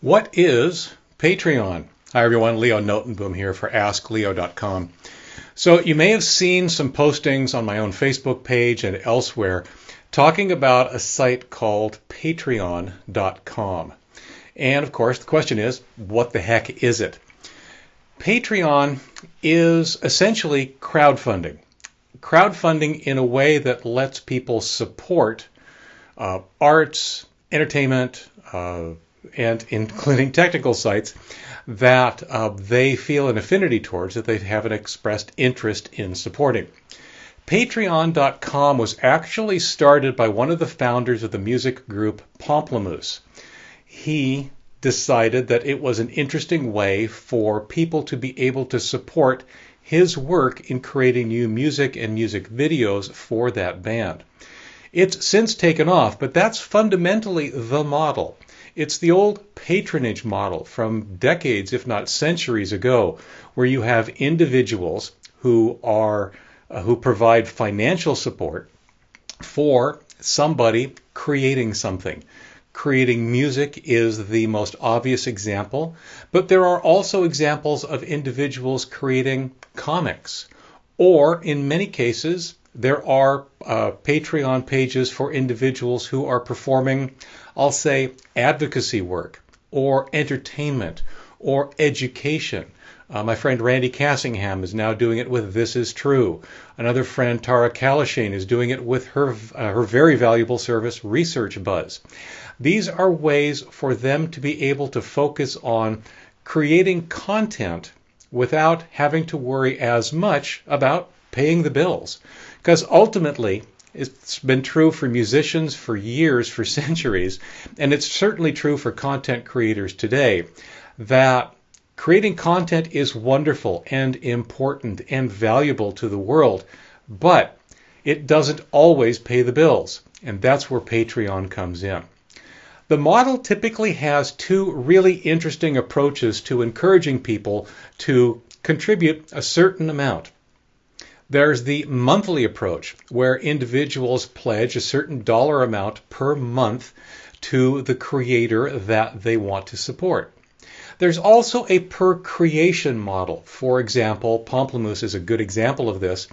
What is Patreon? Hi everyone, Leo Notenboom here for AskLeo.com. So you may have seen some postings on my own Facebook page and elsewhere talking about a site called Patreon.com. And of course the question is, what the heck is it? Patreon is essentially crowdfunding. Crowdfunding in a way that lets people support arts, entertainment, and including technical sites that they feel an affinity towards, that they have an expressed interest in supporting. Patreon.com was actually started by one of the founders of the music group Pomplamoose. He decided that it was an interesting way for people to be able to support his work in creating new music and music videos for that band. It's since taken off, but that's fundamentally the model. It's the old patronage model from decades, if not centuries ago, where you have individuals who provide financial support for somebody creating something. Creating music is the most obvious example, but there are also examples of individuals creating comics, or in many cases, there are Patreon pages for individuals who are performing, I'll say, advocacy work, or entertainment, or education. My friend Randy Cassingham is now doing it with This Is True. Another friend, Tara Kalashane, is doing it with her very valuable service, Research Buzz. These are ways for them to be able to focus on creating content without having to worry as much about paying the bills. Because ultimately, it's been true for musicians for years, for centuries, and it's certainly true for content creators today, that creating content is wonderful and important and valuable to the world, but it doesn't always pay the bills, and that's where Patreon comes in. The model typically has two really interesting approaches to encouraging people to contribute a certain amount. There's the monthly approach, where individuals pledge a certain dollar amount per month to the creator that they want to support. There's also a per creation model. For example, Pomplamoose is a good example of this.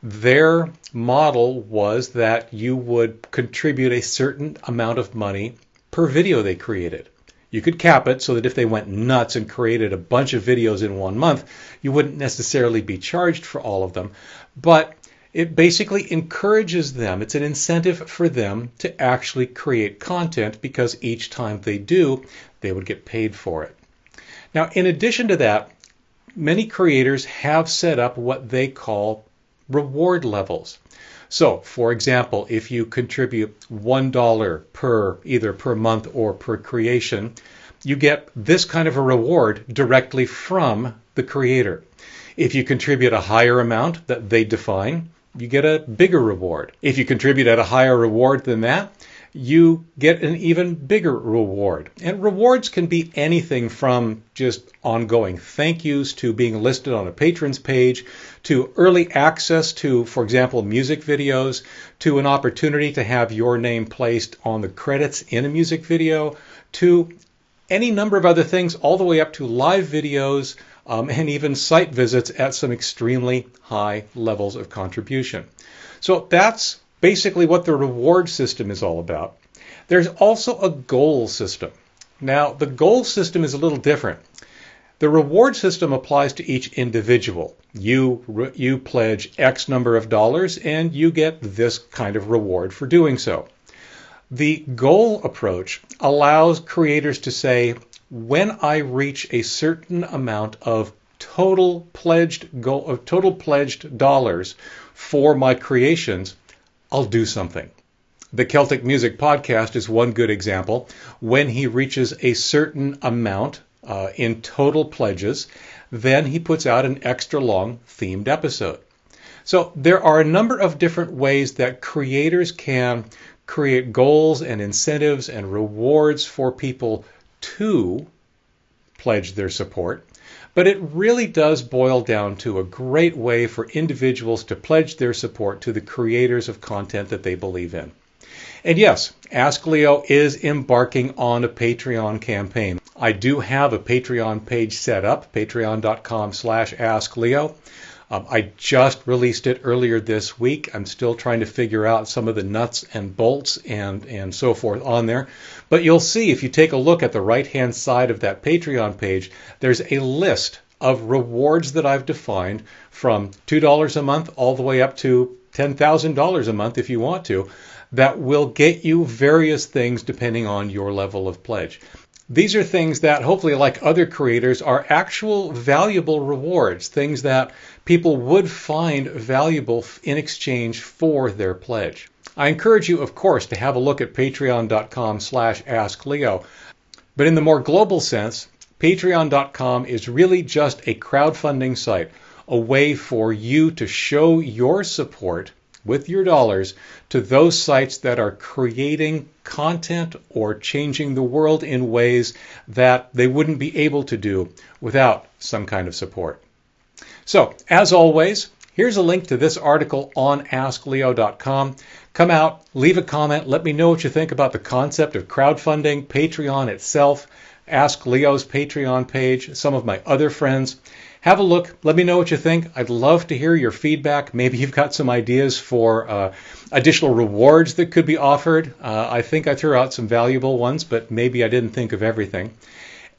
Their model was that you would contribute a certain amount of money per video they created. You could cap it so that if they went nuts and created a bunch of videos in 1 month, you wouldn't necessarily be charged for all of them. But it basically encourages them. It's an incentive for them to actually create content, because each time they do, they would get paid for it. Now, in addition to that, many creators have set up what they call reward levels. So, for example, if you contribute $1 either per month or per creation, you get this kind of a reward directly from the creator. If you contribute a higher amount that they define, you get a bigger reward. If you contribute at a higher reward than that, you get an even bigger reward. And rewards can be anything from just ongoing thank yous to being listed on a patrons page, to early access to, for example, music videos, to an opportunity to have your name placed on the credits in a music video, to any number of other things, all the way up to live videos and even site visits at some extremely high levels of contribution. So that's basically what the reward system is all about. There's also a goal system. Now, the goal system is a little different. The reward system applies to each individual. You pledge X number of dollars and you get this kind of reward for doing so. The goal approach allows creators to say, when I reach a certain amount of total pledged dollars for my creations, I'll do something. The Celtic Music Podcast is one good example. When he reaches a certain amount in total pledges, then he puts out an extra long themed episode. So there are a number of different ways that creators can create goals and incentives and rewards for people to pledge their support. But it really does boil down to a great way for individuals to pledge their support to the creators of content that they believe in. And yes, Ask Leo is embarking on a Patreon campaign. I do have a Patreon page set up, patreon.com/AskLeo. I just released it earlier this week. I'm still trying to figure out some of the nuts and bolts and so forth on there. But you'll see if you take a look at the right-hand side of that Patreon page, there's a list of rewards that I've defined from $2 a month all the way up to $10,000 a month if you want to, that will get you various things depending on your level of pledge. These are things that hopefully, like other creators, are actual valuable rewards, things that people would find valuable in exchange for their pledge. I encourage you, of course, to have a look at patreon.com/AskLeo. But in the more global sense, patreon.com is really just a crowdfunding site, a way for you to show your support with your dollars to those sites that are creating content or changing the world in ways that they wouldn't be able to do without some kind of support. So, as always, here's a link to this article on AskLeo.com. Come out, leave a comment, let me know what you think about the concept of crowdfunding, Patreon itself, Ask Leo's Patreon page, some of my other friends. Have a look. Let me know what you think. I'd love to hear your feedback. Maybe you've got some ideas for additional rewards that could be offered. I think I threw out some valuable ones, but maybe I didn't think of everything.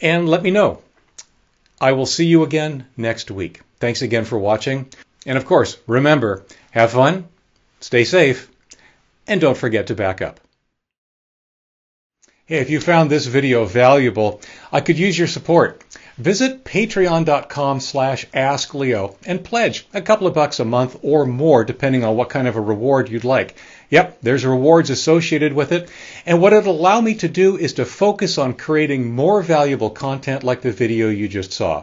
And let me know. I will see you again next week. Thanks again for watching. And of course, remember, have fun, stay safe, and don't forget to back up. Hey, if you found this video valuable, I could use your support. Visit patreon.com/AskLeo and pledge a couple of bucks a month or more, depending on what kind of a reward you'd like. Yep, there's rewards associated with it. And what it'll allow me to do is to focus on creating more valuable content like the video you just saw.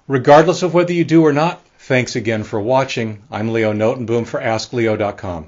Regardless of whether you do or not, thanks again for watching. I'm Leo Notenboom for AskLeo.com.